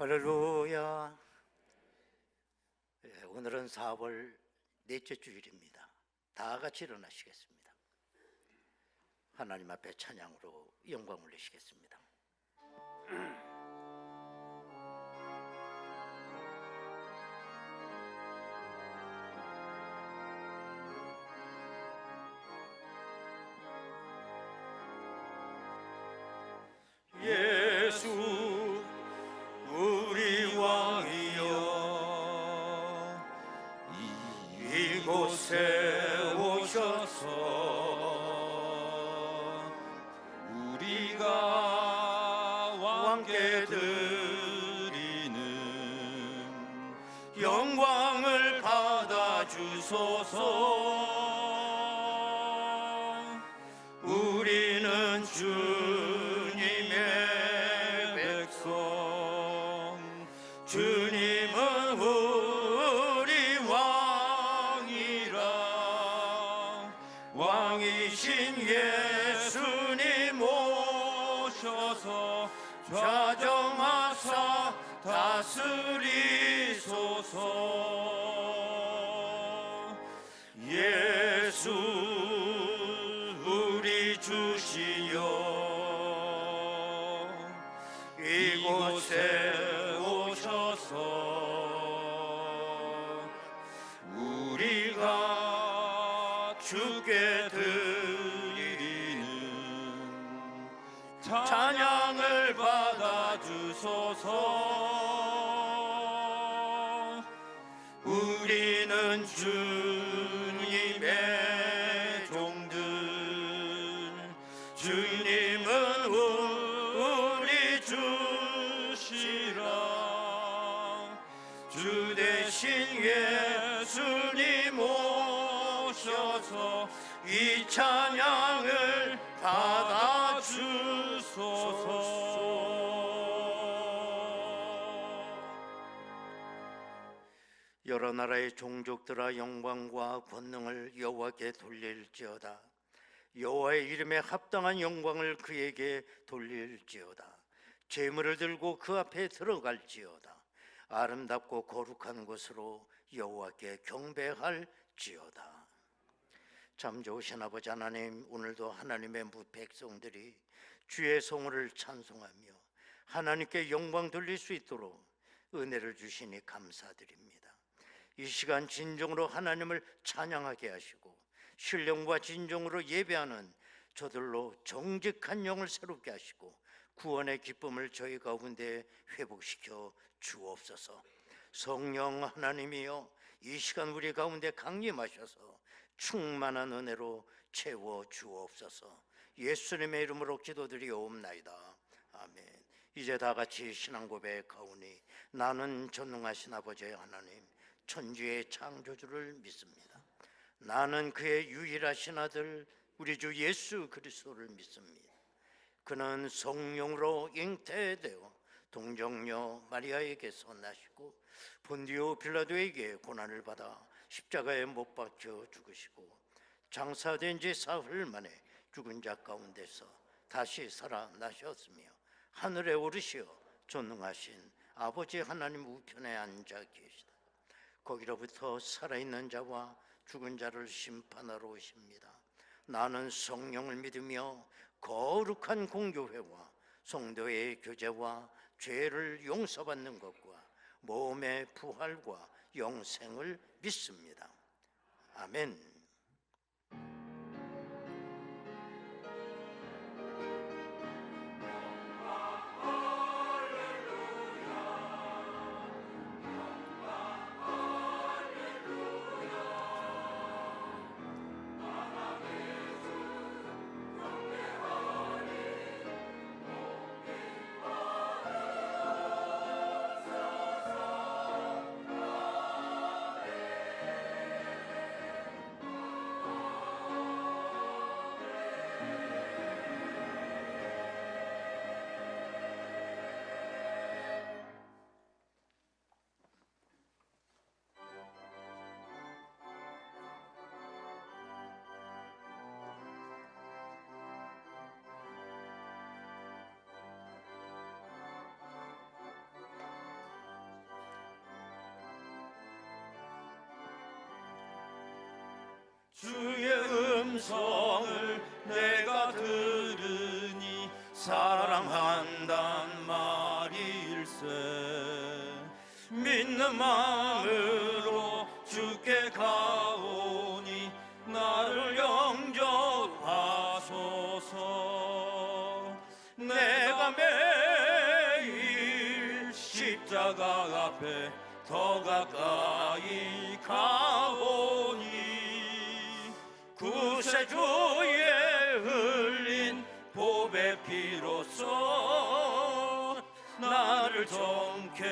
할렐루야. 오늘은 4월 넷째 주일입니다. 다 같이 일어나시겠습니다. 하나님 앞에 찬양으로 영광 올리시겠습니다. 예수 우리 왕이여, 이곳에 오셔서 우리가 왕께 드리는 영광을 받아주소서. 우리는 주님의 백성, 주님은 우리 왕이라. 왕이신 예수님 오셔서 좌정하사 다스리소서. 예수 우리 주시여, 이곳에 오셔서 우리가 주께 드리는 찬양을 받아주소서. 우리는 주님의 종들, 주님은 우리 주시라. 주 대신 예수님 오셔서 이 찬양을 받아주소서. 여러 나라의 종족들아, 영광과 권능을 여호와께 돌릴지어다. 여호와의 이름에 합당한 영광을 그에게 돌릴지어다. 제물을 들고 그 앞에 들어갈지어다. 아름답고 거룩한 곳으로 여호와께 경배할지어다. 참 좋으신 아버지 하나님, 오늘도 하나님의 백성들이 주의 성호를 찬송하며 하나님께 영광 돌릴 수 있도록 은혜를 주시니 감사드립니다. 이 시간 진정으로 하나님을 찬양하게 하시고 신령과 진정으로 예배하는 저들로 정직한 영을 새롭게 하시고 구원의 기쁨을 저희 가운데 회복시켜 주옵소서. 성령 하나님이여, 이 시간 우리 가운데 강림하셔서 충만한 은혜로 채워 주옵소서. 예수님의 이름으로 기도드리옵나이다. 아멘. 이제 다 같이 신앙 고백하오니, 나는 전능하신 아버지 하나님, 천주의 창조주를 믿습니다. 나는 그의 유일하신 아들 우리 주 예수 그리스도를 믿습니다. 그는 성령으로 잉태되어 동정녀 마리아에게서 나시고 본디오 빌라도에게 고난을 받아 십자가에 못 박혀 죽으시고 장사된 지 사흘 만에 죽은 자 가운데서 다시 살아나셨으며 하늘에 오르시어 전능하신 아버지 하나님 우편에 앉아 계시다. 거기로부터 살아있는 자와 죽은 자를 심판하러 오십니다. 나는 성령을 믿으며 거룩한 공교회와 성도의 교제와 죄를 용서받는 것과 몸의 부활과 영생을 믿습니다. 아멘. 음성을 내가 들으니 사랑한단 말일세. 믿는 마음으로 주께 가오니 나를 영접하소서. 내가 매일 십자가 앞에 더 가까이 가오니 구세주의 흘린 보배 피로써 나를 정케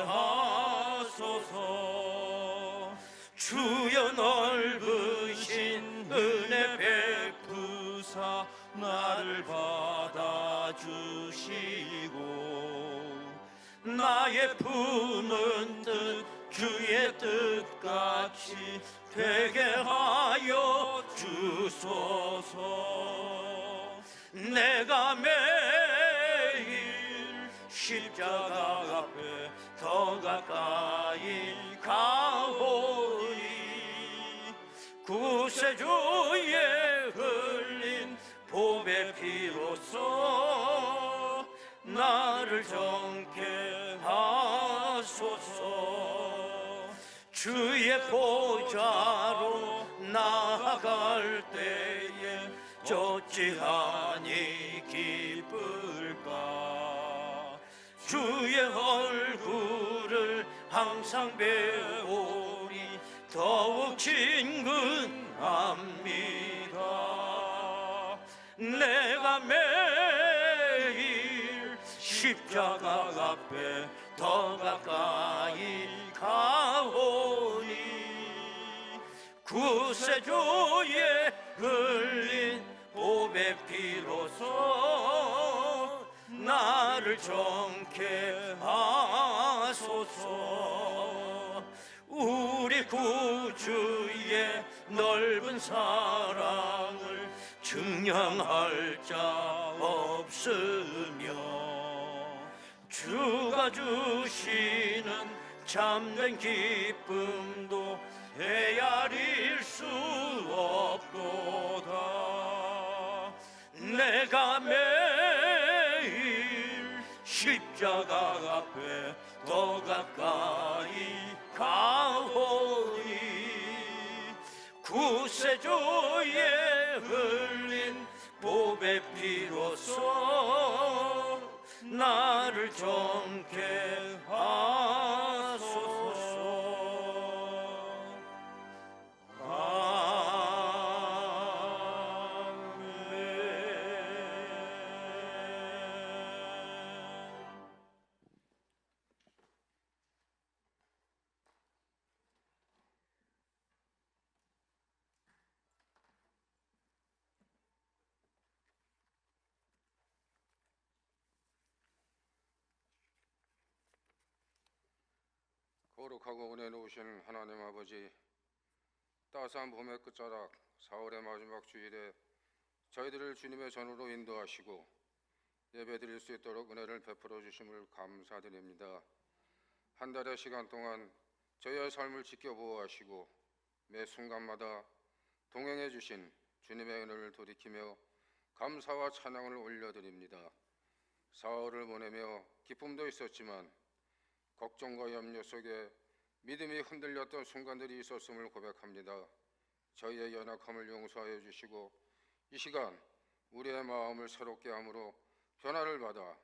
하소서. 주여 넓으신 은혜 베푸사 나를 받아주시고 나의 푸는 뜻 주의 뜻같이 되게 하여 주소서. 내가 매일 십자가 앞에 더 가까이 가오니 구세주의 흘린 보배 피로써 나를 정케 하소서. 주의 보좌로 나아갈 때에 어찌하니 기쁠까. 주의 얼굴을 항상 배우니 더욱 친근합니다. 내가 매일 십자가 앞에 더 가까이 가오니 구세주의 흘린 보배 피로써 나를 정케 하소서. 우리 구주의 넓은 사랑을 증명할 자 없으며 주가 주시는 참된 기쁨도 헤아릴 수 없도다. 내가 매일 십자가 앞에 더 가까이 가오니 구세주의 흘린 보배 피로써 나를 정케 하소서. 거룩하고 은혜 놓으신 하나님 아버지, 따스한 봄의 끝자락 4월의 마지막 주일에 저희들을 주님의 전으로 인도하시고 예배드릴 수 있도록 은혜를 베풀어 주심을 감사드립니다. 한 달의 시간 동안 저희의 삶을 지켜보호하시고 매 순간마다 동행해 주신 주님의 은혜를 돌이키며 감사와 찬양을 올려드립니다. 사흘을 보내며 기쁨도 있었지만 걱정과 염려 속에 믿음이 흔들렸던 순간들이 있었음을 고백합니다. 저희의 연약함을 용서하여 주시고 이 시간 우리의 마음을 새롭게 함으로 변화를 받아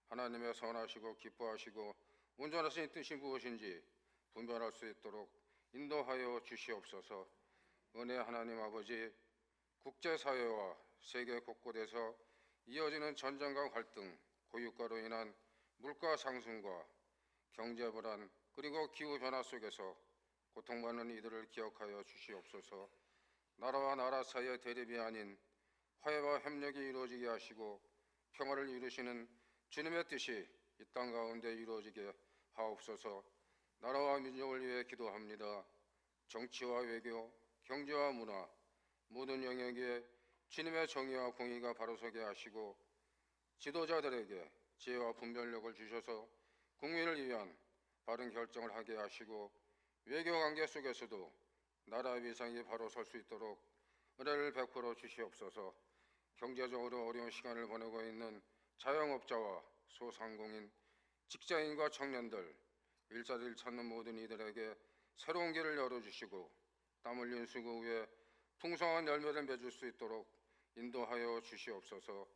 하나님의 선하시고 기뻐하시고 온전하신 뜻이 무엇인지 분별할 수 있도록 인도하여 주시옵소서. 은혜 하나님 아버지, 국제사회와 세계 곳곳에서 이어지는 전쟁과 갈등, 고유가로 인한 물가 상승과 경제 불안 그리고 기후변화 속에서 고통받는 이들을 기억하여 주시옵소서. 나라와 나라 사이의 대립이 아닌 화해와 협력이 이루어지게 하시고 평화를 이루시는 주님의 뜻이 이 땅 가운데 이루어지게 하옵소서. 나라와 민족을 위해 기도합니다. 정치와 외교, 경제와 문화 모든 영역에 주님의 정의와 공의가 바로서게 하시고 지도자들에게 지혜와 분별력을 주셔서 국민을 위한 바른 결정을 하게 하시고 외교관계 속에서도 나라 위상이 바로 설 수 있도록 은혜를 베풀어 주시옵소서. 경제적으로 어려운 시간을 보내고 있는 자영업자와 소상공인, 직장인과 청년들, 일자리를 찾는 모든 이들에게 새로운 길을 열어주시고 땀 흘린 수고 후에 풍성한 열매를 맺을 수 있도록 인도하여 주시옵소서.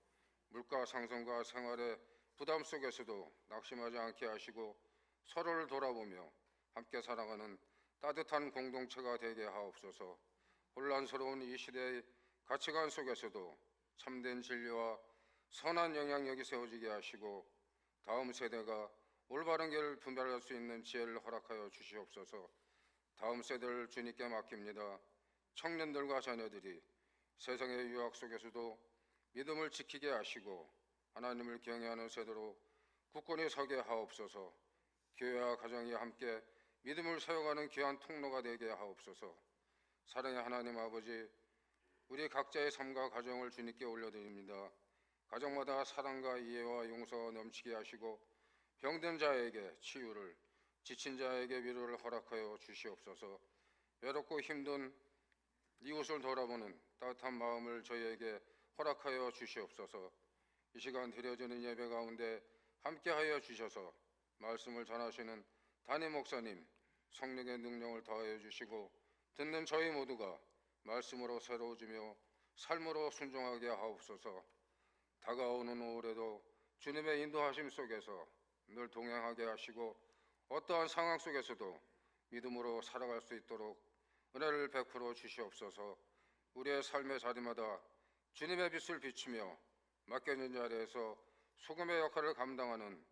물가 상승과 생활의 부담 속에서도 낙심하지 않게 하시고 서로를 돌아보며 함께 살아가는 따뜻한 공동체가 되게 하옵소서. 혼란스러운 이 시대의 가치관 속에서도 참된 진리와 선한 영향력이 세워지게 하시고 다음 세대가 올바른 길을 분별할 수 있는 지혜를 허락하여 주시옵소서. 다음 세대를 주님께 맡깁니다. 청년들과 자녀들이 세상의 유학 속에서도 믿음을 지키게 하시고 하나님을 경외하는 세대로 굳건히 서게 하옵소서. 교회와 가정이 함께 믿음을 세워가는 귀한 통로가 되게 하옵소서. 사랑의 하나님 아버지, 우리 각자의 삶과 가정을 주님께 올려드립니다. 가정마다 사랑과 이해와 용서가 넘치게 하시고 병든 자에게 치유를, 지친 자에게 위로를 허락하여 주시옵소서. 외롭고 힘든 이웃을 돌아보는 따뜻한 마음을 저희에게 허락하여 주시옵소서. 이 시간 드려지는 예배 가운데 함께하여 주셔서 말씀을 전하시는 담임 목사님, 성령의 능력을 더하여 주시고 듣는 저희 모두가 말씀으로 새로워지며 삶으로 순종하게 하옵소서. 다가오는 5월에도 주님의 인도하심 속에서 늘 동행하게 하시고 어떠한 상황 속에서도 믿음으로 살아갈 수 있도록 은혜를 베풀어 주시옵소서. 우리의 삶의 자리마다 주님의 빛을 비추며 맡겨진 자리에서 소금의 역할을 감당하는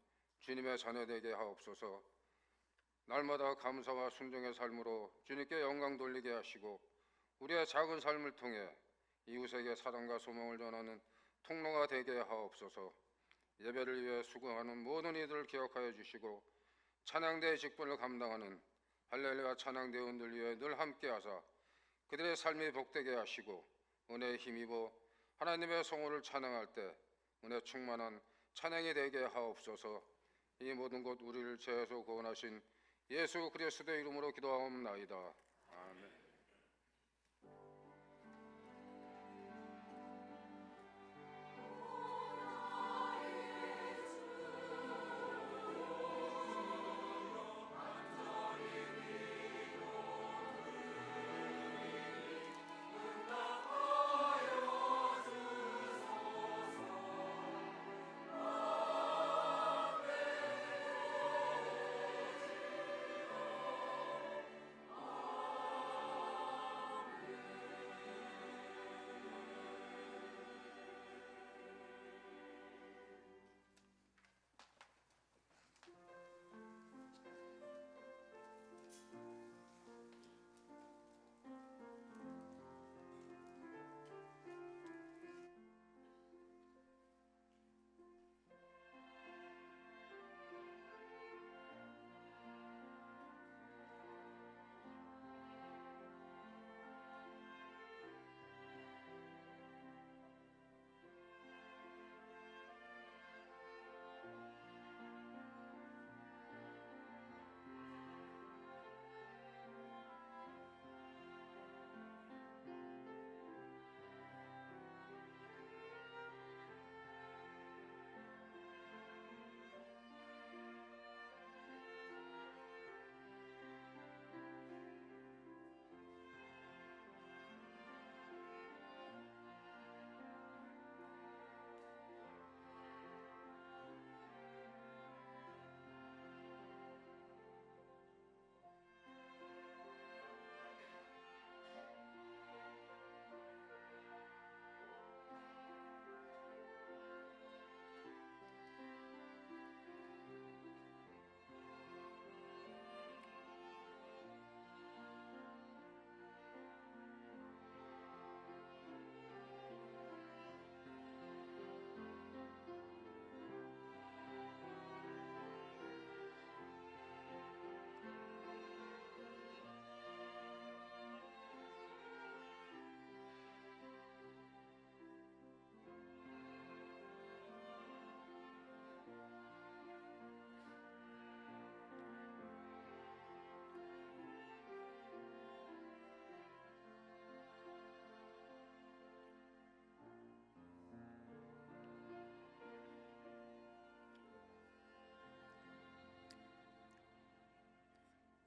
주님의 자녀 되게 하옵소서. 날마다 감사와 순종의 삶으로 주님께 영광 돌리게 하시고 우리의 작은 삶을 통해 이웃에게 사랑과 소망을 전하는 통로가 되게 하옵소서. 예배를 위해 수고하는 모든 이들을 기억하여 주시고 찬양대의 직분을 감당하는 할렐루야 찬양대원들 위해 늘 함께하사 그들의 삶이 복되게 하시고 은혜에 힘입어 하나님의 성호를 찬양할 때 은혜 충만한 찬양이 되게 하옵소서. 이 모든 것 우리를 죄에서 구원하신 예수 그리스도의 이름으로 기도하옵나이다. 아멘.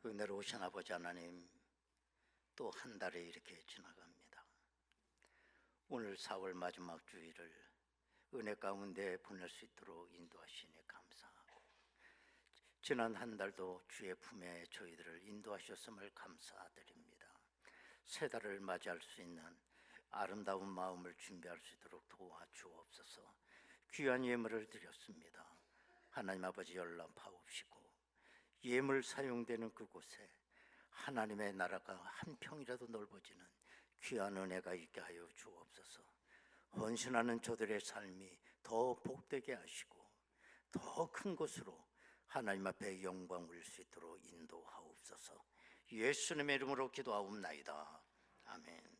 은혜로우신 아버지 하나님, 또 한 달이 이렇게 지나갑니다. 오늘 4월 마지막 주일을 은혜 가운데 보낼 수 있도록 인도하시니 감사하고, 지난 한 달도 주의 품에 저희들을 인도하셨음을 감사드립니다. 새 달을 맞이할 수 있는 아름다운 마음을 준비할 수 있도록 도와주옵소서. 귀한 예물을 드렸습니다. 하나님 아버지 연락하옵시고, 예물 사용되는 그곳에 하나님의 나라가 한 평이라도 넓어지는 귀한 은혜가 있게 하여 주옵소서. 헌신하는 저들의 삶이 더 복되게 하시고 더 큰 곳으로 하나님 앞에 영광 올릴 수 있도록 인도하옵소서. 예수님의 이름으로 기도하옵나이다. 아멘.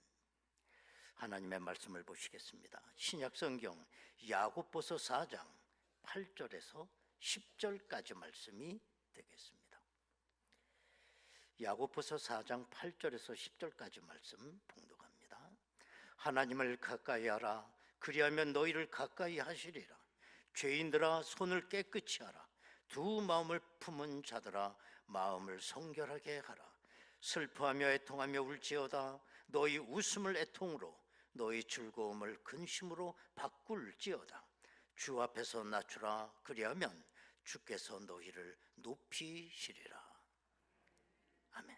하나님의 말씀을 보시겠습니다. 신약 성경 야고보서 4장 8절에서 10절까지 말씀이 되겠습니다. 야고보서 4장 8절에서 10절까지 말씀 봉독합니다. 하나님을 가까이 하라. 그리하면 너희를 가까이 하시리라. 죄인들아, 손을 깨끗이 하라. 두 마음을 품은 자들아, 마음을 성결하게 하라. 슬퍼하며 애통하며 울지어다. 너희 웃음을 애통으로, 너희 즐거움을 근심으로 바꿀지어다. 주 앞에서 낮추라. 그리하면 주께서 너희를 높이시리라. 아멘.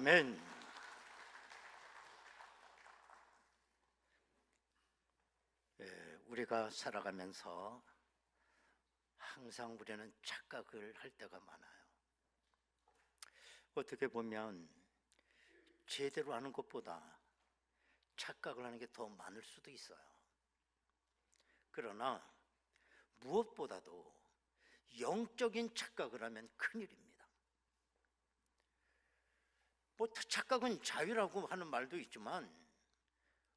아멘. 우리가 살아가면서 항상 우리는 착각을 할 때가 많아요. 어떻게 보면 제대로 하는 것보다 착각을 하는 게 더 많을 수도 있어요. 그러나 무엇보다도 영적인 착각을 하면 큰일입니다. 뭐 착각은 자유라고 하는 말도 있지만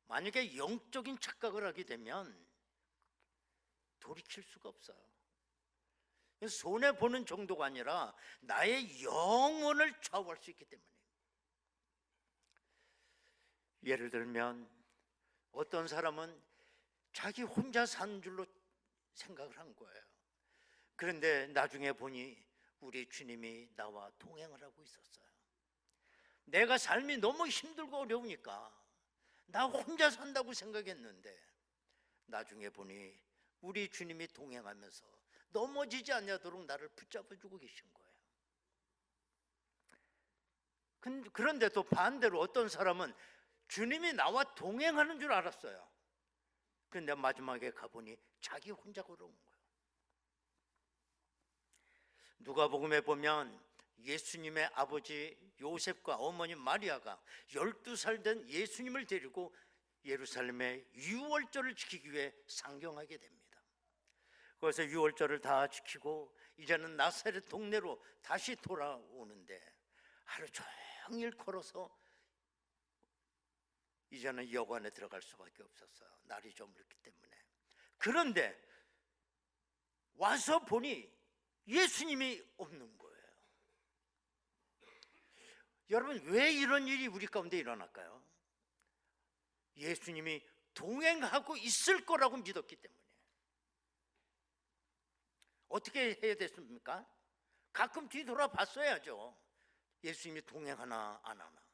만약에 영적인 착각을 하게 되면 돌이킬 수가 없어요. 손해보는 정도가 아니라 나의 영혼을 좌우할 수 있기 때문에. 예를 들면 어떤 사람은 자기 혼자 사는 줄로 생각을 한 거예요. 그런데 나중에 보니 우리 주님이 나와 동행을 하고 있었어요. 내가 삶이 너무 힘들고 어려우니까 나 혼자 산다고 생각했는데 나중에 보니 우리 주님이 동행하면서 넘어지지 않도록 나를 붙잡아주고 계신 거예요. 그런데 또 반대로 어떤 사람은 주님이 나와 동행하는 줄 알았어요. 그런데 마지막에 가보니 자기 혼자 걸어온 거예요. 누가복음에 보면 예수님의 아버지 요셉과 어머니 마리아가 12살 된 예수님을 데리고 예루살렘의 유월절을 지키기 위해 상경하게 됩니다. 그래서 유월절을 다 지키고 이제는 나사렛 동네로 다시 돌아오는데 하루 종일 걸어서 이제는 여관에 들어갈 수밖에 없었어요. 날이 저물기 때문에. 그런데 와서 보니 예수님이 없는 거예요. 여러분, 왜 이런 일이 우리 가운데 일어날까요? 예수님이 동행하고 있을 거라고 믿었기 때문에. 어떻게 해야 됐습니까? 가끔 뒤돌아봤어야죠. 예수님이 동행하나 안 하나.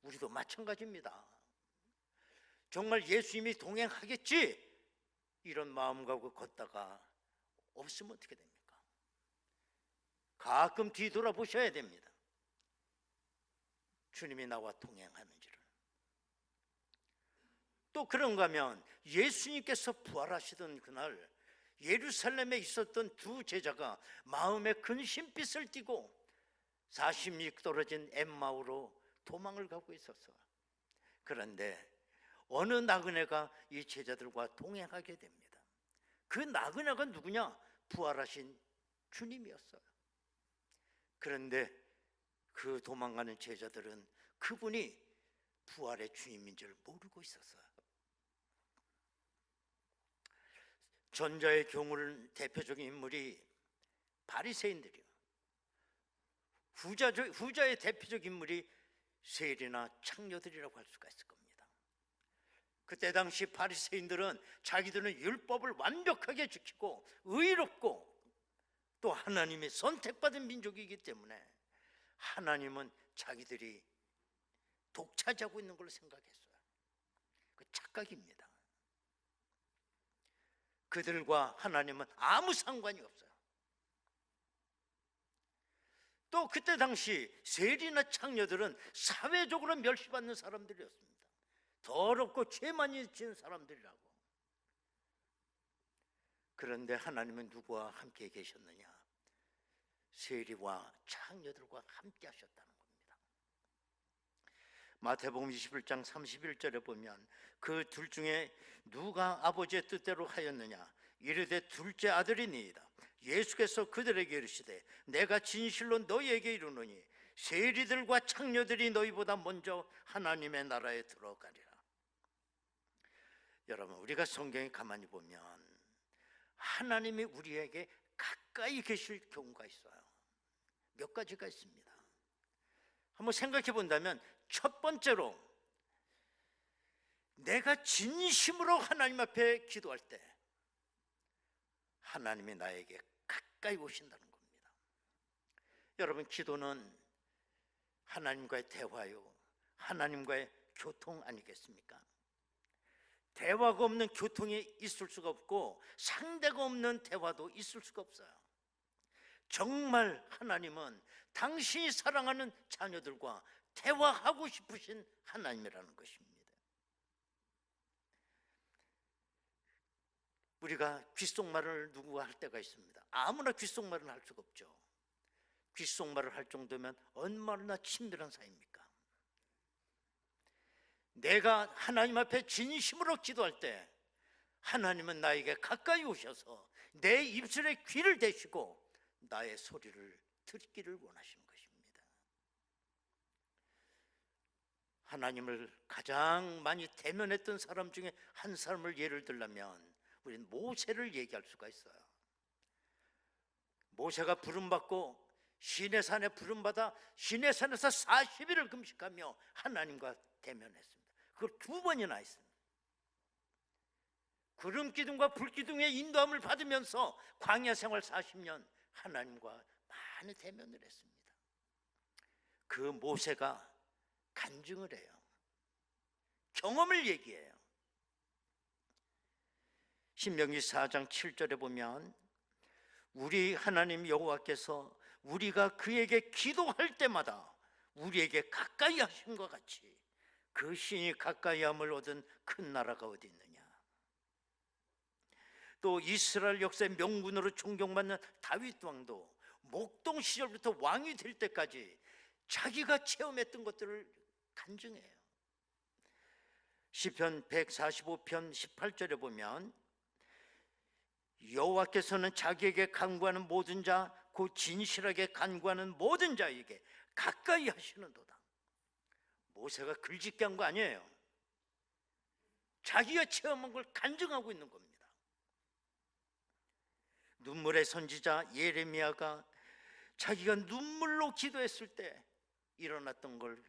우리도 마찬가지입니다. 정말 예수님이 동행하겠지 이런 마음 갖고 걷다가 없으면 어떻게 됩니까? 가끔 뒤돌아보셔야 됩니다. 주님이 나와 동행하는지를. 또 그런가 하면 예수님께서 부활하시던 그날 예루살렘에 있었던 두 제자가 마음에 큰 신빛을 띠고 40리 떨어진 엠마오로 도망을 가고 있었어요. 그런데 어느 나그네가 이 제자들과 동행하게 됩니다. 그 나그네가 누구냐? 부활하신 주님이었어요. 그런데 그 도망가는 제자들은 그분이 부활의 주님인 줄 모르고 있었어요. 전자의 경우는 대표적인 인물이 바리새인들이요. 후자의 대표적 인물이 세리나 창녀들이라고 할 수가 있을 겁니다. 그때 당시 바리새인들은 자기들은 율법을 완벽하게 지키고 의롭고 또 하나님의 선택받은 민족이기 때문에 하나님은 자기들이 독차지하고 있는 걸로 생각했어요. 그 착각입니다. 그들과 하나님은 아무 상관이 없어요. 또 그때 당시 세리나 창녀들은 사회적으로 멸시받는 사람들이었습니다. 더럽고 죄 많이 지은 사람들이라고. 그런데 하나님은 누구와 함께 계셨느냐? 세리와 창녀들과 함께 하셨다는 겁니다. 마태복음 21장 31절에 보면 그 둘 중에 누가 아버지의 뜻대로 하였느냐? 이르되 둘째 아들이니이다. 예수께서 그들에게 이르시되 내가 진실로 너희에게 이르노니 세리들과 창녀들이 너희보다 먼저 하나님의 나라에 들어가리라. 여러분, 우리가 성경에 가만히 보면 하나님이 우리에게 가까이 계실 경우가 있어요. 몇 가지가 있습니다. 한번 생각해 본다면 첫 번째로 내가 진심으로 하나님 앞에 기도할 때 하나님이 나에게 가까이 오신다는 겁니다. 여러분, 기도는 하나님과의 대화요, 하나님과의 교통 아니겠습니까? 대화가 없는 교통이 있을 수가 없고 상대가 없는 대화도 있을 수가 없어요. 정말 하나님은 당신이 사랑하는 자녀들과 대화하고 싶으신 하나님이라는 것입니다. 우리가 귓속말을 누구가 할 때가 있습니다. 아무나 귓속말은 할 수가 없죠. 귓속말을 할 정도면 얼마나 친밀한 사이입니까? 내가 하나님 앞에 진심으로 기도할 때 하나님은 나에게 가까이 오셔서 내 입술에 귀를 대시고 나의 소리를 듣기를 원하시는 것입니다. 하나님을 가장 많이 대면했던 사람 중에 한 사람을 예를 들자면 우리는 모세를 얘기할 수가 있어요. 모세가 부름받고 시내산에 부름받아 시내산에서 40일을 금식하며 하나님과 대면했습니다. 그걸 2번이나 했습니다. 구름 기둥과 불 기둥의 인도함을 받으면서 광야 생활 40년 하나님과 많이 대면을 했습니다. 그 모세가 간증을 해요. 경험을 얘기해요. 신명기 4장 7절에 보면 우리 하나님 여호와께서 우리가 그에게 기도할 때마다 우리에게 가까이 하신 것 같이 그 신이 가까이함을 얻은 큰 나라가 어디 있느냐. 또 이스라엘 역사의 명군으로 존경받는 다윗 왕도 목동 시절부터 왕이 될 때까지 자기가 체험했던 것들을 간증해요. 시편 145편 18절에 보면 여호와께서는 자기에게 간구하는 모든 자 곧 진실하게 간구하는 모든 자에게 가까이 하시는도다. 모세가 글짓기 한 거 아니에요. 자기가 체험한 걸 간증하고 있는 겁니다. 눈물의 선지자 예레미야가 자기가 눈물로 기도했을 때 일어났던 걸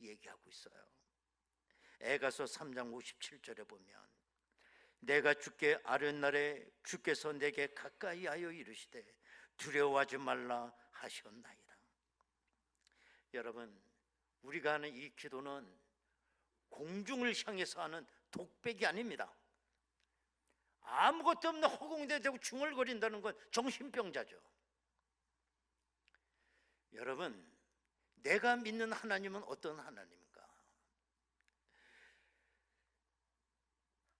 얘기하고 있어요. 에가서 3장 57절에 보면 내가 주께 아뢰는 날에 주께서 내게 가까이 하여 이르시되 두려워하지 말라 하셨나이다. 여러분, 우리가 하는 이 기도는 공중을 향해서 하는 독백이 아닙니다. 아무것도 없는 허공대에 대고 중얼거린다는 건 정신병자죠. 여러분, 내가 믿는 하나님은 어떤 하나님인가?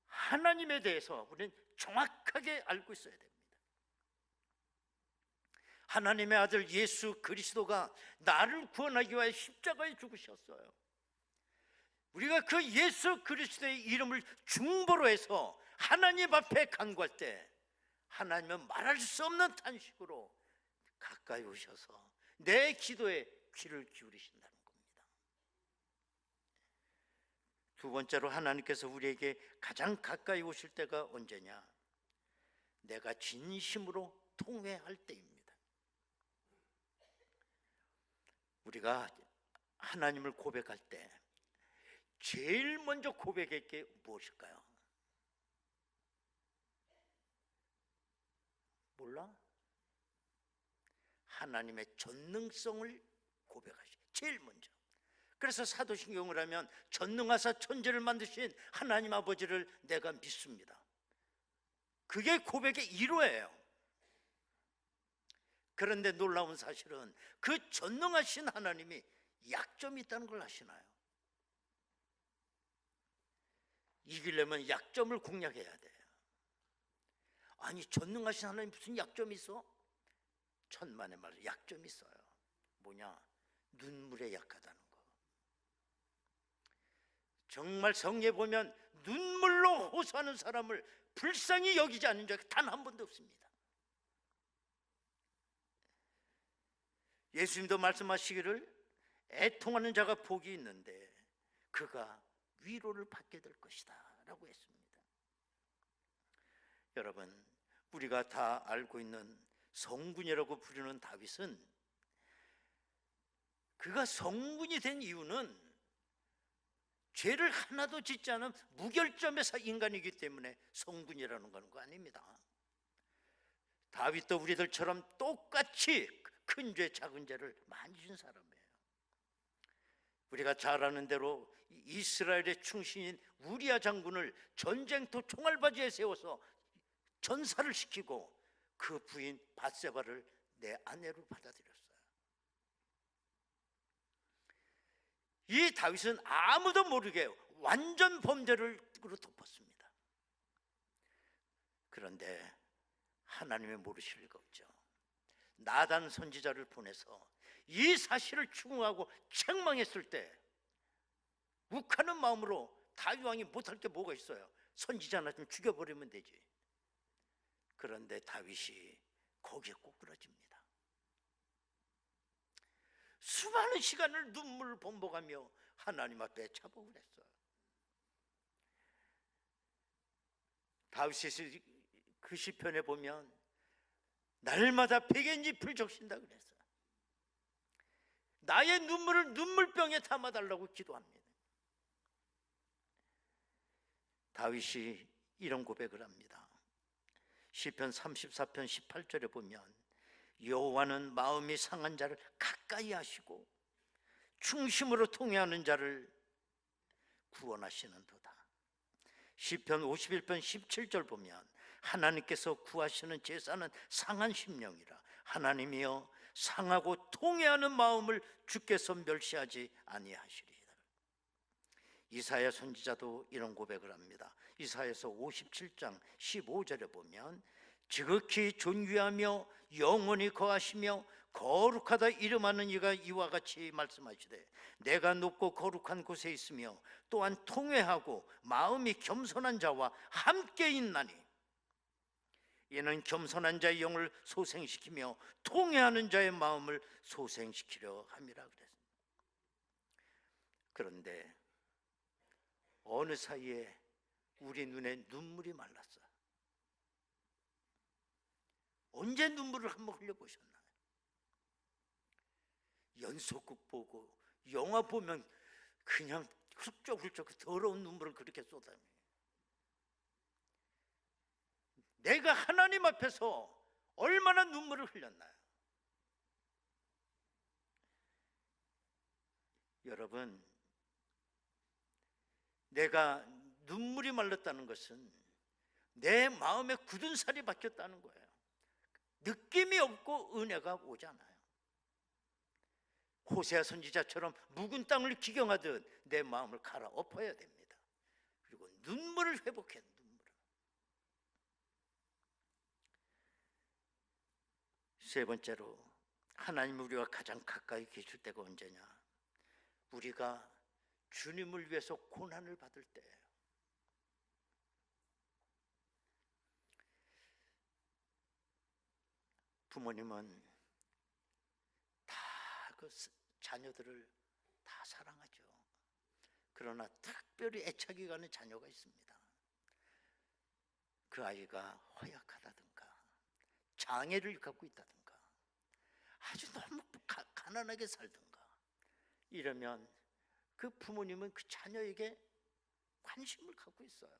하나님에 대해서 우리는 정확하게 알고 있어야 됩니다. 하나님의 아들 예수 그리스도가 나를 구원하기 위하여 십자가에 죽으셨어요. 우리가 그 예수 그리스도의 이름을 중보로 해서 하나님 앞에 간구할 때 하나님은 말할 수 없는 탄식으로 가까이 오셔서 내 기도에 귀를 기울이신다는 겁니다. 2번째로 하나님께서 우리에게 가장 가까이 오실 때가 언제냐? 내가 진심으로 통회할 때입니다. 우리가 하나님을 고백할 때 제일 먼저 고백할 게 무엇일까요? 몰라? 하나님의 전능성을 고백하시. 제일 먼저. 그래서 사도신경을 하면 전능하사 천지를 만드신 하나님 아버지를 내가 믿습니다. 그게 고백의 1호예요. 그런데 놀라운 사실은 그 전능하신 하나님이 약점이 있다는 걸 아시나요? 이기려면 약점을 공략해야 돼요. 아니, 전능하신 하나님 무슨 약점이 있어? 천만의 말, 약점이 있어요. 뭐냐? 눈물에 약하다는 거. 정말 성경에 보면 눈물로 호소하는 사람을 불쌍히 여기지 않은 적이 단 한 번도 없습니다. 예수님도 말씀하시기를 애통하는 자가 복이 있는데 그가 위로를 받게 될 것이다 라고 했습니다. 여러분, 우리가 다 알고 있는 성군이라고 부르는 다윗은 그가 성군이 된 이유는 죄를 하나도 짓지 않은 무결점의 인간이기 때문에 성군이라는 건 거 아닙니다. 다윗도 우리들처럼 똑같이 큰 죄, 작은 죄를 많이 진 사람이에요. 우리가 잘 아는 대로 이스라엘의 충신인 우리야 장군을 전쟁터 총알바지에 세워서 전사를 시키고 그 부인 밧세바를 내 아내로 받아들였어요. 이 다윗은 아무도 모르게 완전 범죄를 덮었습니다. 그런데 하나님이 모르실 리가 없죠. 나단 선지자를 보내서 이 사실을 추궁하고 책망했을 때 욱하는 마음으로 다윗 왕이 못할 게 뭐가 있어요? 선지자나 좀 죽여버리면 되지. 그런데 다윗이 거기에 꼬꾸라집니다. 수많은 시간을 눈물을 범벅하며 하나님 앞에 자복을 했어요. 다윗이 그 시편에 보면 날마다 백엔잎을 적신다 그랬어요. 나의 눈물을 눈물병에 담아달라고 기도합니다. 다윗이 이런 고백을 합니다. 시편 34편 18절에 보면 여호와는 마음이 상한 자를 가까이 하시고 충심으로 통회하는 자를 구원하시는도다. 시편 51편 17절 보면 하나님께서 구하시는 제사는 상한 심령이라 하나님이여 상하고 통회하는 마음을 주께서 멸시하지 아니하시리이다. 이사야 선지자도 이런 고백을 합니다. 이사야서 57장 15절에 보면 지극히 존귀하며 영원히 거하시며 거룩하다 이름하는 이가 이와 같이 말씀하시되 내가 높고 거룩한 곳에 있으며 또한 통회하고 마음이 겸손한 자와 함께 있나니 이는 겸손한 자의 영을 소생시키며 통회하는 자의 마음을 소생시키려 함이라 그랬습니다. 그런데 어느 사이에 우리 눈에 눈물이 말랐어요. 언제 눈물을 한번 흘려보셨나요? 연속극 보고 영화 보면 그냥 훌쩍훌쩍 더러운 눈물을 그렇게 쏟아내요. 내가 하나님 앞에서 얼마나 눈물을 흘렸나요? 여러분, 내가 눈물이 말랐다는 것은 내 마음에 굳은 살이 박혔다는 거예요. 느낌이 없고 은혜가 오잖아요. 호세아 선지자처럼 묵은 땅을 기경하듯 내 마음을 갈아엎어야 됩니다. 그리고 눈물을 회복해야 됩니다. 세 번째로 하나님 우리와 가장 가까이 계실 때가 언제냐? 우리가 주님을 위해서 고난을 받을 때예요. 부모님은 다 그 자녀들을 다 사랑하죠. 그러나 특별히 애착이 가는 자녀가 있습니다. 그 아이가 허약하다든가 장애를 갖고 있다든가 아주 너무 가난하게 살든가 이러면 그 부모님은 그 자녀에게 관심을 갖고 있어요.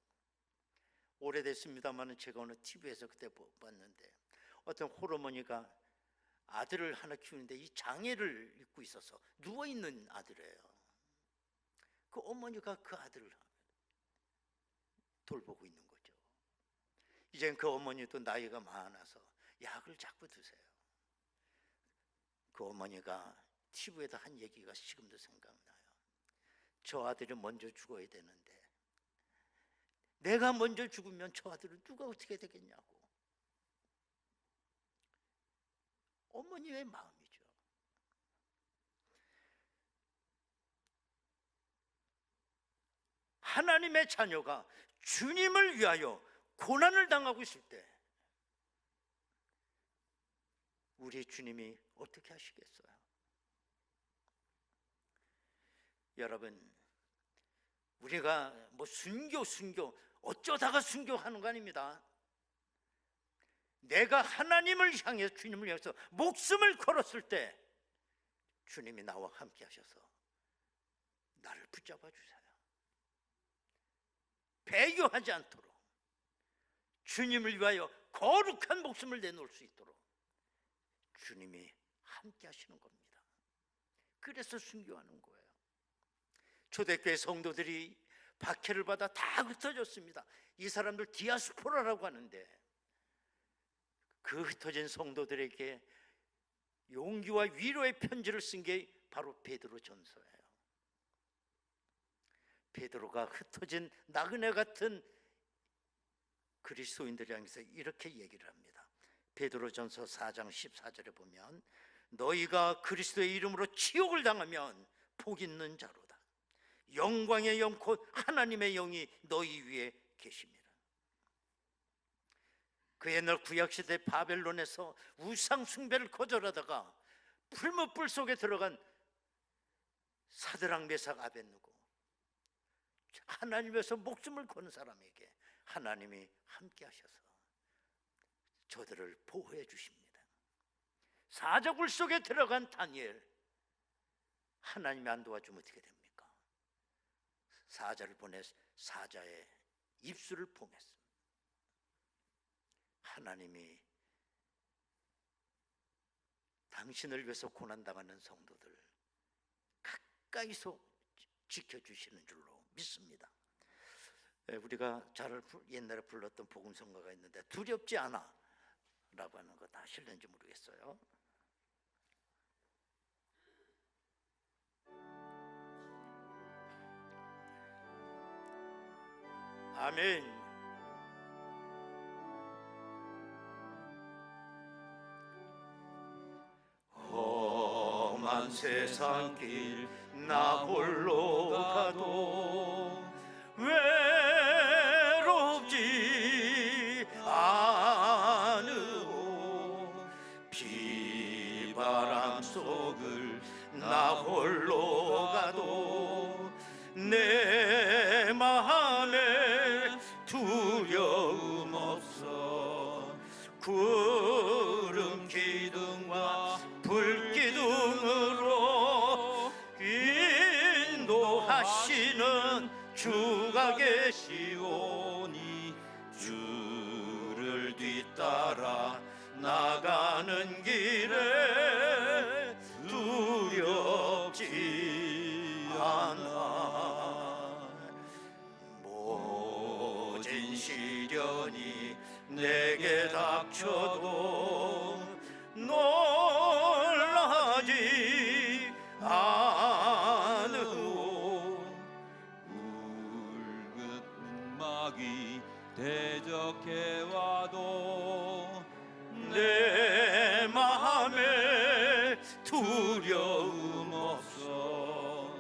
오래됐습니다만 제가 어느 TV에서 그때 봤는데 어떤 홀어머니가 아들을 하나 키우는데 이 장애를 입고 있어서 누워있는 아들이에요. 그 어머니가 그 아들을 돌보고 있는 거죠. 이젠 그 어머니도 나이가 많아서 약을 자꾸 드세요. 그 어머니가 TV에다 한 얘기가 지금도 생각나요. 저 아들이 먼저 죽어야 되는데 내가 먼저 죽으면 저 아들은 누가 어떻게 되겠냐고. 어머니의 마음이죠. 하나님의 자녀가 주님을 위하여 고난을 당하고 있을 때 우리 주님이 어떻게 하시겠어요? 여러분, 우리가 뭐 순교 어쩌다가 순교하는 거 아닙니다. 내가 하나님을 향해 주님을 향해서 목숨을 걸었을 때 주님이 나와 함께 하셔서 나를 붙잡아 주세요. 배교하지 않도록 주님을 위하여 거룩한 목숨을 내놓을 수 있도록 주님이 함께 하시는 겁니다. 그래서 순교하는 거예요. 초대교회 성도들이 박해를 받아 다 흩어졌습니다. 이 사람들 디아스포라라고 하는데 그 흩어진 성도들에게 용기와 위로의 편지를 쓴 게 바로 베드로 전서예요. 베드로가 흩어진 나그네 같은 그리스도인들 향해서 이렇게 얘기를 합니다. 베드로전서 4장 14절에 보면 너희가 그리스도의 이름으로 치욕을 당하면 복 있는 자로다. 영광의 영 곧 하나님의 영이 너희 위에 계십니다. 그 옛날 구약시대 바벨론에서 우상 숭배를 거절하다가 풀무불 속에 들어간 사드락 메삭 아벳느고, 하나님에서 목숨을 거는 사람에게 하나님이 함께 하셔서 저들을 보호해 주십니다. 사자굴 속에 들어간 다니엘, 하나님이 안 도와주면 어떻게 됩니까? 사자를 보내 사자의 입술을 봉했습니다. 하나님이 당신을 위해서 고난당하는 성도들 가까이서 지켜주시는 줄로 믿습니다. 우리가 잘 옛날에 불렀던 복음성가가 있는데 두렵지 않아 라고 하는 거 다 실는지 모르겠어요. 아멘. 험한 세상 길 나 홀로 가도 외롭지 않으오. 비바람 속을 나 홀로 가도 내 마음에 두려움 없어. 구름 기둥과 불기둥으로 인도하시는 주가 계시오니 주를 뒤따라 나가는 길에 두렵지 않아. 모진 시련이 내게 닥쳐도 놀라지 않으오. 붉은 음악이 대적해와도 내 마음에 두려움 없어.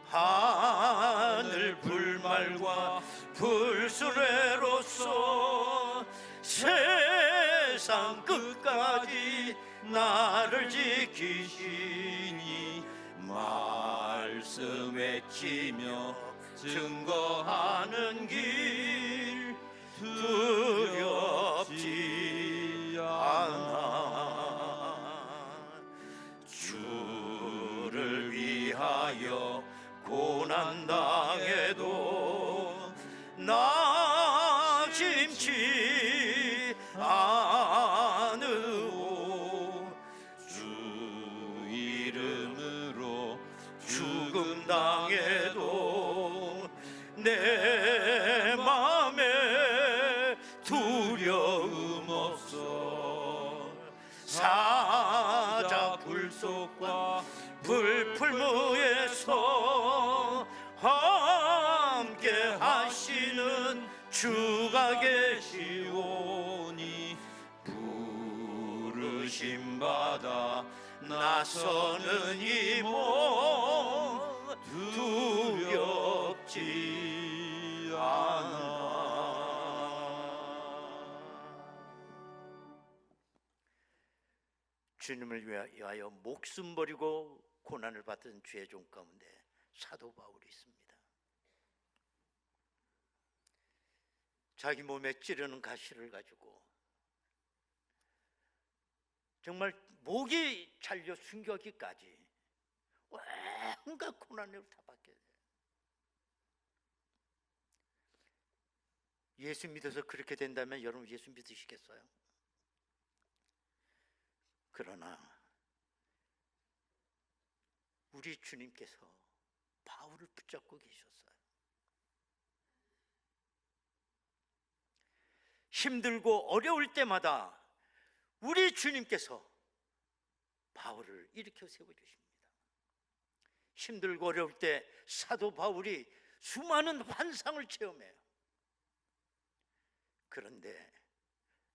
하늘 불말과 불수레로서 세상 끝까지 나를 지키시니 말씀 외치며 증거하는 길 두렵지 않아. 주를 위하여 고난당해도 낙심치 않으오. 주 이름으로 죽음 당해도 내 맘에 두려움 없어. 사자 불속과 불풀무에서 함께 하시는 주가 계시오니 부르심 받아 나서는 이 몸 두렵지 않아. 주님을 위하여 목숨 버리고 고난을 받은 주의 종 가운데 사도 바울이 있습니다. 자기 몸에 찌르는 가시를 가지고 정말 목이 잘려 숨겨기까지 온갖 고난을 다 받게 돼요. 예수 믿어서 그렇게 된다면 여러분 예수 믿으시겠어요? 그러나 우리 주님께서 바울을 붙잡고 계셨어요. 힘들고 어려울 때마다 우리 주님께서 바울을 일으켜 세워주십니다. 힘들고 어려울 때 사도 바울이 수많은 환상을 체험해요. 그런데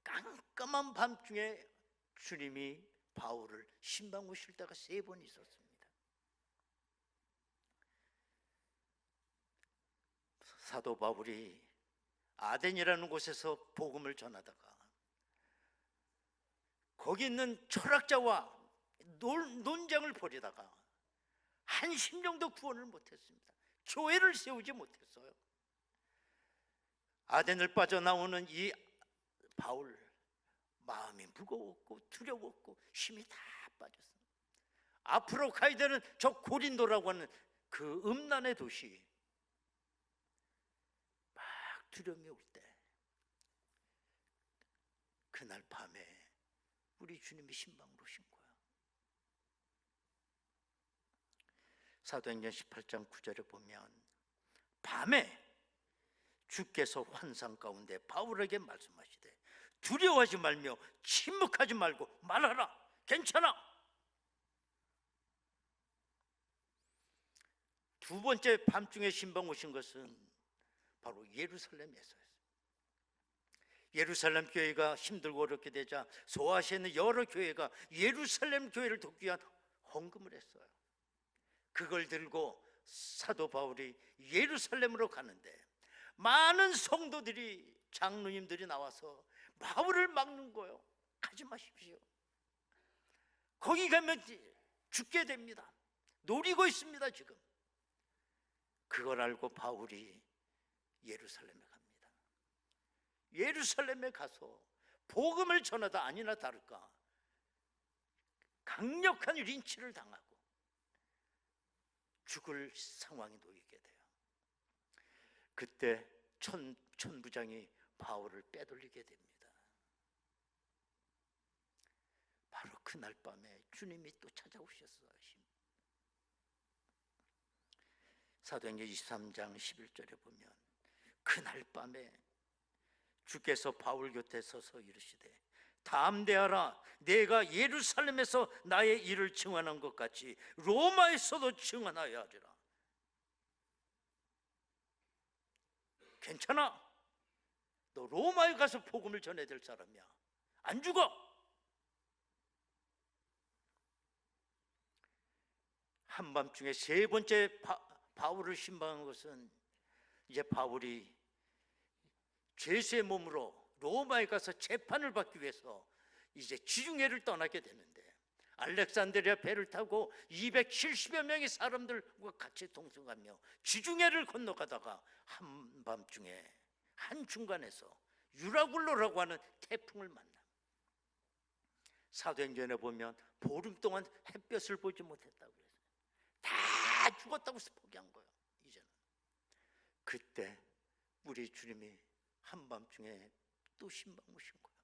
깜깜한 밤중에 주님이 바울을 신방 오실 때가 3번 있었습니다. 사도 바울이 아덴이라는 곳에서 복음을 전하다가 거기 있는 철학자와 논쟁을 벌이다가 한 심령도 구원을 못했습니다. 교회를 세우지 못했어요. 아덴을 빠져나오는 이 바울, 마음이 무거웠고 두려웠고 힘이 다 빠졌어요. 앞으로 가야 되는 저 고린도라고 하는 그 음란의 도시, 막 두려움이 올 때 그날 밤에 우리 주님이 신방으로 오신 거야. 사도행전 18장 9절에 보면 밤에 주께서 환상 가운데 바울에게 말씀하시되 두려워하지 말며 침묵하지 말고 말하라. 괜찮아. 두 번째 밤중에 신방 오신 것은 바로 예루살렘에서였어요. 예루살렘 교회가 힘들고 어렵게 되자 소아시아에 있는 여러 교회가 예루살렘 교회를 돕기 위한 헌금을 했어요. 그걸 들고 사도 바울이 예루살렘으로 가는데 많은 성도들이, 장로님들이 나와서 바울을 막는 거예요. 가지 마십시오. 거기 가면 죽게 됩니다. 노리고 있습니다. 지금 그걸 알고 바울이 예루살렘에 갑니다. 예루살렘에 가서 복음을 전하다 아니나 다를까 강력한 린치를 당하고 죽을 상황에 놓이게 돼요. 그때 천부장이 바울을 빼돌리게 됩니다. 바로 그날 밤에 주님이 또 찾아오셨어요. 사도행전 23장 11절에 보면 그날 밤에 주께서 바울 곁에 서서 이르시되 담대하라. 내가 예루살렘에서 나의 일을 증언한 것 같이 로마에서도 증언하여 하리라. 괜찮아. 너 로마에 가서 복음을 전해야 될 사람이야. 안 죽어. 한밤중에 3번째 바울을 신방한 것은 이제 바울이 죄수의 몸으로 로마에 가서 재판을 받기 위해서 이제 지중해를 떠나게 되는데 알렉산드리아 배를 타고 270여 명의 사람들과 같이 동승하며 지중해를 건너가다가 한밤중에 한 중간에서 유라굴로라고 하는 태풍을 만나. 사도행전에 보면 보름 동안 햇볕을 보지 못했다고 그랬어요. 다 죽었다고 포기한 거예요. 이제는 그때 우리 주님이 한밤중에 또 신방 오신 거예요.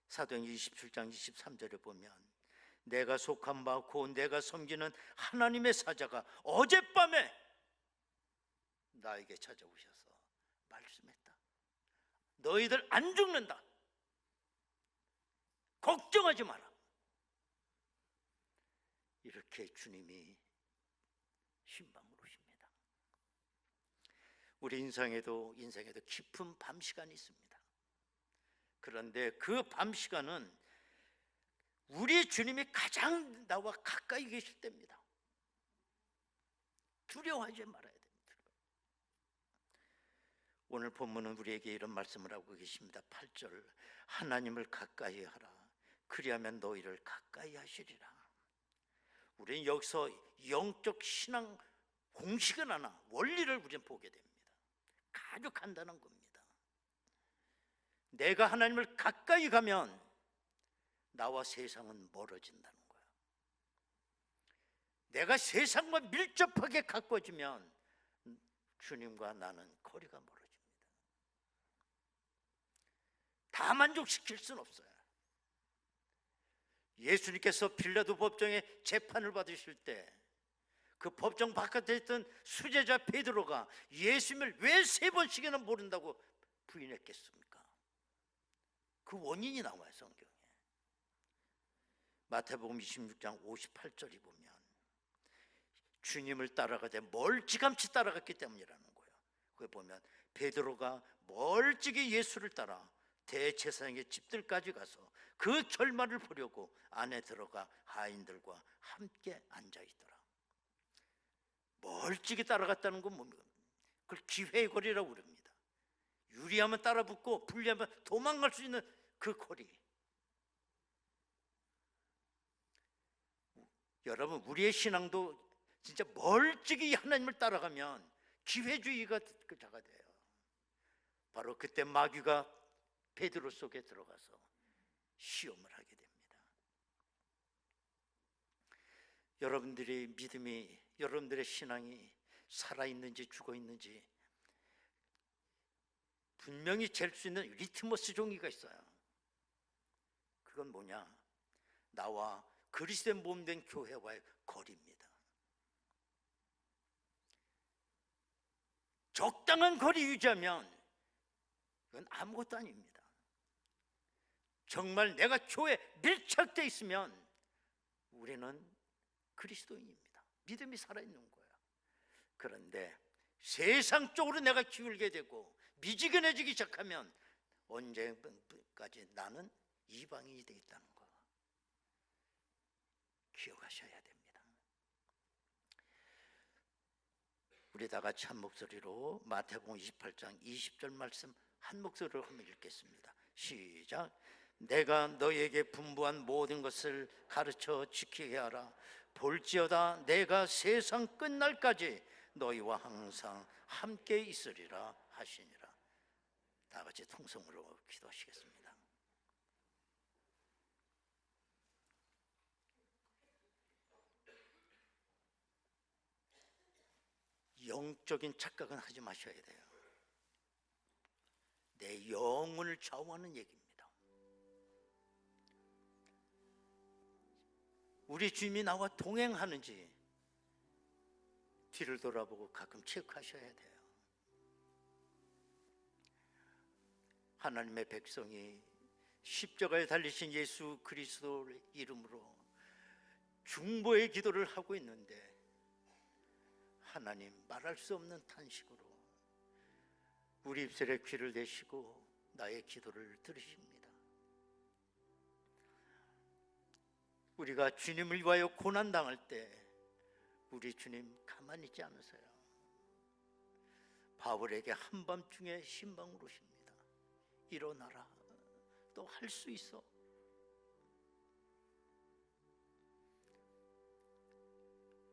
사도행전 27장 23절에 보면 내가 속한 바 곧 내가 섬기는 하나님의 사자가 어젯밤에 나에게 찾아오셔서 말씀했다. 너희들 안 죽는다. 걱정하지 마라. 이렇게 주님이 신방으로 오십니다. 우리 인생에도 깊은 밤 시간이 있습니다. 그런데 그 밤 시간은 우리 주님이 가장 나와 가까이 계실 때입니다. 두려워하지 말아야 됩니다. 오늘 본문은 우리에게 이런 말씀을 하고 계십니다. 8절 하나님을 가까이 하라. 그리하면 너희를 가까이 하시리라. 우리는 여기서 영적 신앙 공식은 하나, 원리를 우리는 보게 됩니다. 아주 간단한 겁니다. 내가 하나님을 가까이 가면 나와 세상은 멀어진다는 거야. 내가 세상과 밀접하게 가까워지면 주님과 나는 거리가 멀어집니다. 다 만족시킬 수는 없어요. 예수님께서 빌라도 법정에 재판을 받으실 때 그 법정 바깥에 있던 수제자 베드로가 예수님을 왜 3번씩이나 모른다고 부인했겠습니까? 그 원인이 나와요, 성경에. 마태복음 26장 58절이 보면 주님을 따라가되 멀찌감치 따라갔기 때문이라는 거예요. 그걸 보면 베드로가 멀찍이 예수를 따라 대제사장의 집들까지 가서 그 결말을 보려고 안에 들어가 하인들과 함께 앉아 있더라. 멀찍이 따라갔다는 건 뭡니까? 그걸 기회의 거리라고 그럽니다. 유리하면 따라붙고 불리하면 도망갈 수 있는 그 거리. 여러분, 우리의 신앙도 진짜 멀찍이 하나님을 따라가면 기회주의가 자가 돼요. 바로 그때 마귀가 베드로 속에 들어가서 시험을 하게 됩니다. 여러분들의 믿음이, 여러분들의 신앙이 살아있는지 죽어있는지 분명히 잴 수 있는 리트머스 종이가 있어요. 그건 뭐냐? 나와 그리스도의 몸된 교회와의 거리입니다. 적당한 거리 유지하면 그건 아무것도 아닙니다. 정말 내가 교회에 밀착되어 있으면 우리는 그리스도인입니다. 믿음이 살아있는 거야. 그런데 세상 쪽으로 내가 기울게 되고 미지근해지기 시작하면 언제까지 나는 이방인이 되겠다는 거 기억하셔야 됩니다. 우리 다 같이 한 목소리로 마태복음 28장 20절 말씀 한 목소리로 한번 읽겠습니다. 시작. 내가 너에게 분부한 모든 것을 가르쳐 지키게 하라. 볼지어다 내가 세상 끝날까지 너희와 항상 함께 있으리라 하시니라. 다 같이 통성으로 기도하시겠습니다. 영적인 착각은 하지 마셔야 돼요. 내 영혼을 좌우하는 얘기입니다. 우리 주님이 나와 동행하는지 뒤를 돌아보고 가끔 체크하셔야 돼요. 하나님의 백성이 십자가에 달리신 예수 그리스도의 이름으로 중보의 기도를 하고 있는데 하나님 말할 수 없는 탄식으로 우리 입술에 귀를 대시고 나의 기도를 들으십니다. 우리가 주님을 위하여 고난당할 때 우리 주님 가만히 있지 않으세요. 바울에게 한밤중에 신방을 오십니다. 일어나라, 또 할 수 있어.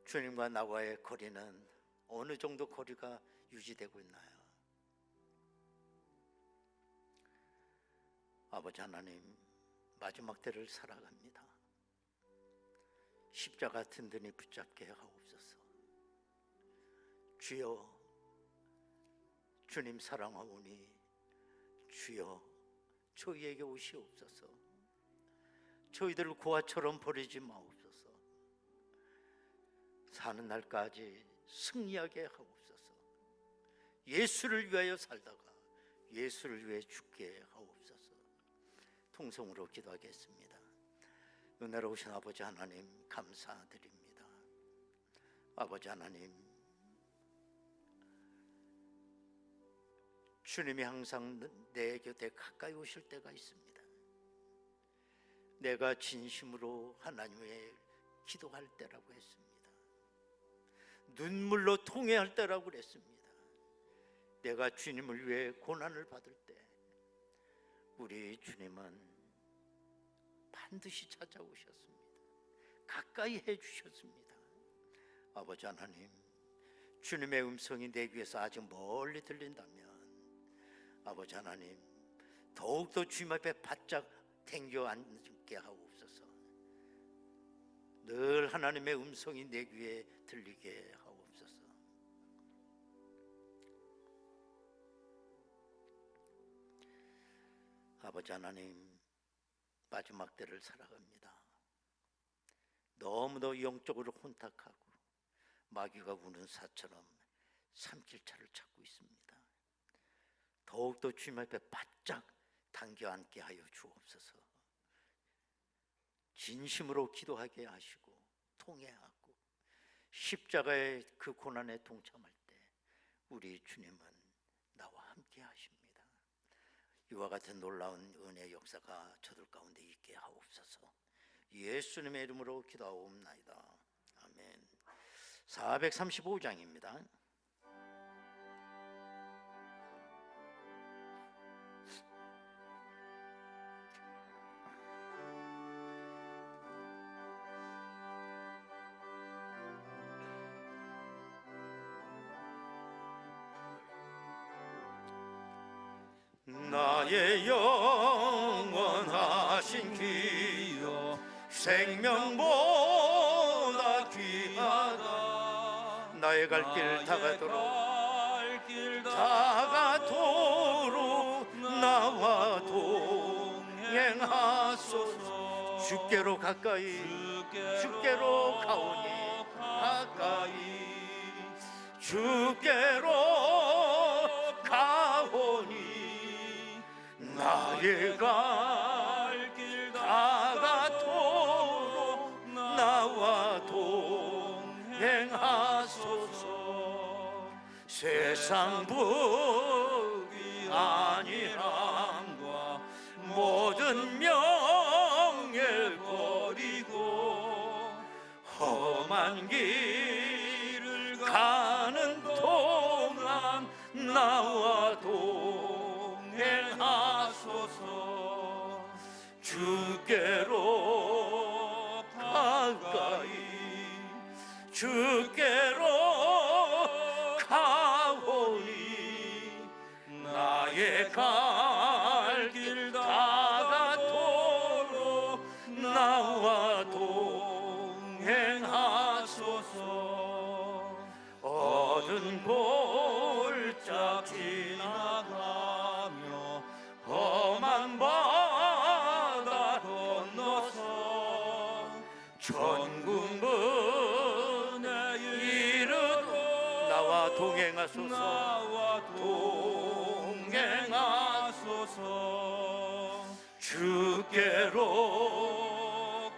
주님과 나와의 거리는 어느 정도 거리가 유지되고 있나요? 아버지 하나님, 마지막 때를 살아갑니다. 십자가 든든히 붙잡게 하옵소서. 주여, 주님 사랑하오니 주여 저희에게 오시옵소서. 저희들을 고아처럼 버리지 마옵소서. 사는 날까지 승리하게 하옵소서. 예수를 위하여 살다가 예수를 위해 죽게 하옵소서. 통성으로 기도하겠습니다. 은혜로우신 아버지 하나님 감사드립니다. 아버지 하나님, 주님이 항상 내 곁에 가까이 오실 때가 있습니다. 내가 진심으로 하나님의 기도할 때라고 했습니다. 눈물로 통회할 때라고 그랬습니다. 내가 주님을 위해 고난을 받을 때 우리 주님은 반드시 찾아오셨습니다. 가까이 해주셨습니다. 아버지 하나님, 주님의 음성이 내 귀에서 아직 멀리 들린다면 아버지 하나님, 더욱더 주님 앞에 바짝 댕겨 앉게 하옵소서. 늘 하나님의 음성이 내 귀에 들리게 하옵소서. 아버지 하나님, 마지막 때를 살아갑니다. 너무도 영적으로 혼탁하고 마귀가 우는 사처럼 삼킬차를 찾고 있습니다. 더욱더 주님 앞에 바짝 당겨 앉게 하여 주옵소서. 진심으로 기도하게 하시고 통회하고 십자가의 그 고난에 동참할 때 우리 주님은 나와 함께 하십니다. 이와 같은 놀라운 은혜의 역사가 저들 가운데 있게 하옵소서. 예수님의 이름으로 기도하옵나이다. 아멘. 435장입니다. 나의 영원하신 기여 생명보다 귀하다. 나의 갈 길 다가도록 나와 동행하소서. 주께로 가까이 주께로 가오니 가까이 주께로 가오니 나의 갈 길 다가도록 나와 동행하소서. 세상 복이 아니함과 모든 명예 버리고 험한 길을 가는 동안 나와 동행하소서. 주께로 가까이 주께로 가오니 나의 갈 길 다가도록 나와 동행하소서. 어두운 골짜 지나가며 험한 바다 건너서 천국문에 이르러 나와 동행하소서. 나와 동행하소서. 주께로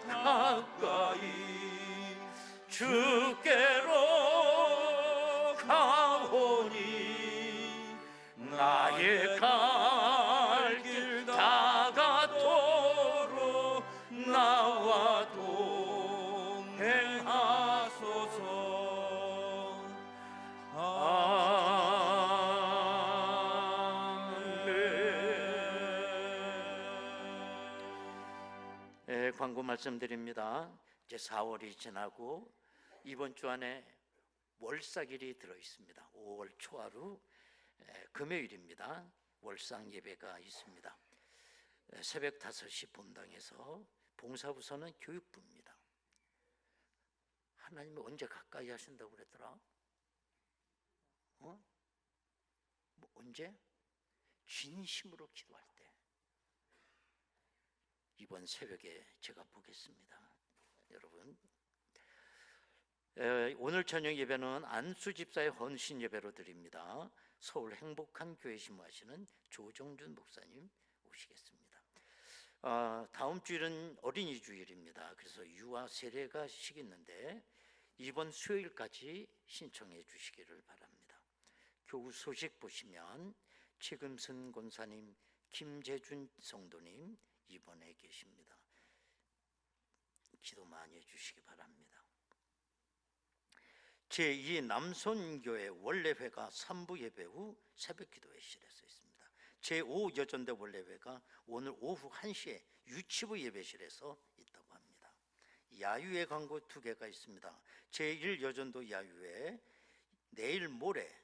가까이 주께로 가오니 나의 갈 길 다가도록 나와 동행하소서. 아멘. 광고 말씀드립니다. 이제 4월이 지나고 이번 주 안에 월삭일이 들어 있습니다. 5월 초하루 금요일입니다. 월상 예배가 있습니다. 새벽 5시 본당에서 봉사부서는 교육부입니다. 하나님이 언제 가까이 하신다고 그랬더라? 뭐 언제? 진심으로 기도할 때. 이번 새벽에 제가 보겠습니다. 여러분, 오늘 저녁 예배는 안수 집사의 헌신 예배로 드립니다. 서울 행복한 교회 심무하시는 조정준 목사님 오시겠습니다. 다음 주일은 어린이 주일입니다. 그래서 유아 세례가식 있는데 이번 수요일까지 신청해 주시기를 바랍니다. 교우 소식 보시면 최금선 권사님, 김재준 성도님 입원해 계십니다. 기도 많이 해주시기 바랍니다. 제2 남손교회 원래회가 3부 예배 후 새벽기도회 실에서 있습니다. 제5 여전대 원래회가 오늘 오후 1시에 유치부 예배실에서 있다고 합니다. 야유회 광고 2개가 있습니다. 제1 여전도 야유회 내일 모레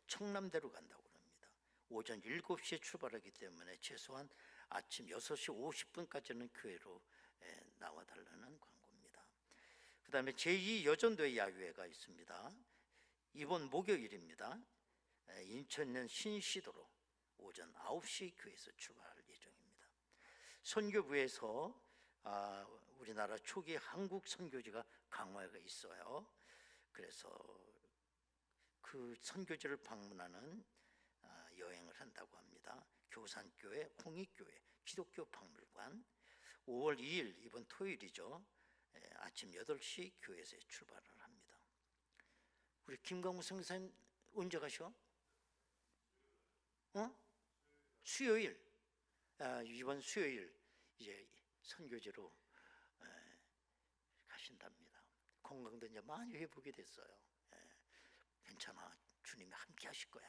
청남대로 간다고 합니다. 오전 7시에 출발하기 때문에 최소한 아침 6시 50분까지는 교회로 나와달라는 광고입니다. 그 다음에 제2 여전도의 야유회가 있습니다. 이번 목요일입니다. 인천면 신시도로 오전 9시 교회에서 출발할 예정입니다. 선교부에서 우리나라 초기 한국 선교지가 강화가 있어요. 그래서 그 선교지를 방문하는 여행을 한다고 합니다. 교산교회, 홍익교회, 기독교 박물관 5월 2일 이번 토요일이죠. 아침 8시 교회에서 출발을 합니다. 우리 김광무 선생님 언제 가셔? 수요일. 이번 수요일 이제 선교지로 가신답니다. 건강도 이제 많이 회복이 됐어요. 괜찮아. 주님이 함께 하실 거야.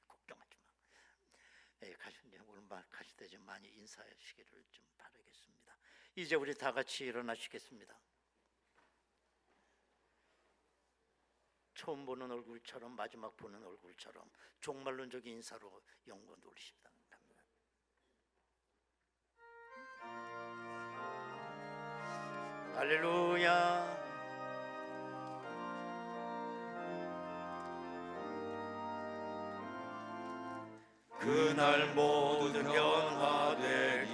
걱정하지 마. 오늘 가실 때 좀 많이 인사하시기를 좀 바라겠습니다. 이제 우리 다 같이 일어나시겠습니다. 처음 보는 얼굴처럼, 마지막 보는 얼굴처럼 종말론적인 인사로 영광 돌리십니다. 할렐루야. 그날 모든 변화되리.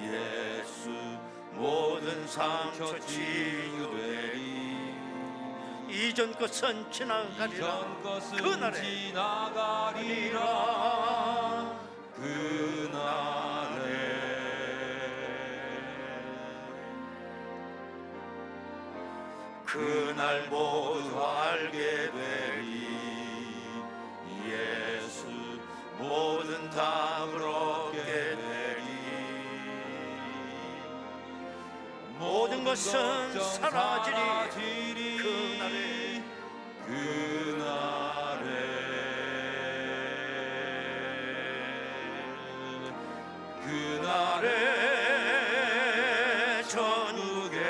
예수 모든 상처 치유되리. 이전 것은 지나가리라. 그날에 지나가리라. 그날 모두 알게 되리. 예수 모든 답을 얻게 되리. 모든 것은 사라지리. 그날에 천국에서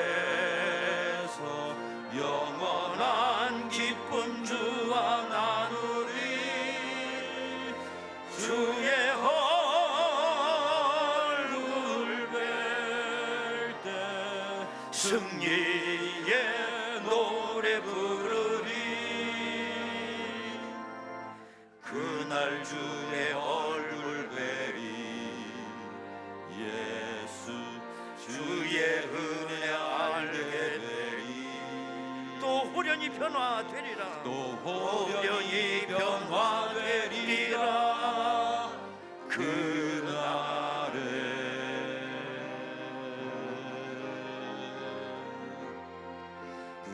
영원한 기쁨 주와 나누리. 주의 얼굴 뵐 때 승리의 노래 부르리. 그날 주의 얼굴 뵈리. 예수 주의 은혜 알게 되리. 또 호련히 변화되리라. 또 호련히 변화되리라.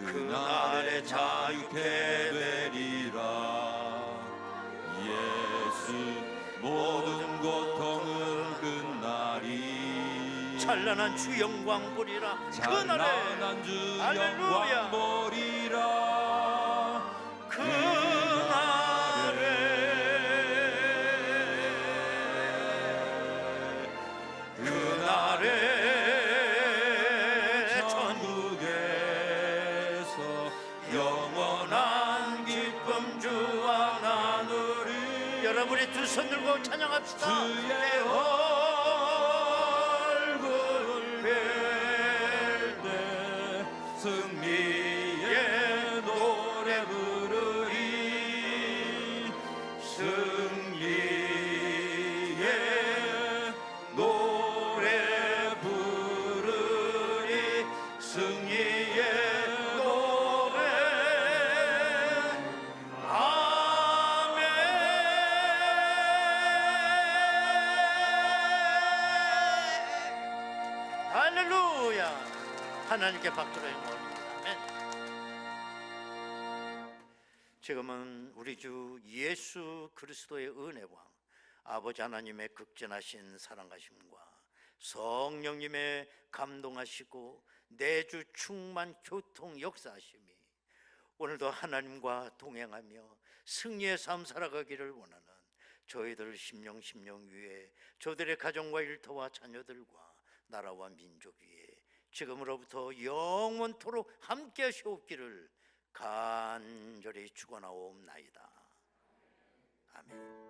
그날에 자유케 되리라. 예수 모든 고통은 끝나리. 찬란한 주 영광 보리라. 찬란한 주 영광 보리라. 그날에 천국에서 영원한 기쁨 주와 나누리. 여러분 우리 두 손 들고 찬양합시다. 주의 얼굴 뵐 때 승리의 노래 부르리. 승리의 노래 부르리. 승리의 노래. 아멘. 할렐루야. 하나님께 박수로 영광합니다. 아멘. 지금은 우리 주 예수 그리스도의 은혜와 아버지 하나님의 극진하신 사랑하심과 성령님의 감동하시고 내주 충만 교통 역사하심이 오늘도 하나님과 동행하며 승리의 삶 살아가기를 원하는 저희들 심령 위에 저들의 가정과 일터와 자녀들과 나라와 민족 위에 지금으로부터 영원토록 함께 하시옵기를 간절히 축원하옵나이다. 아멘.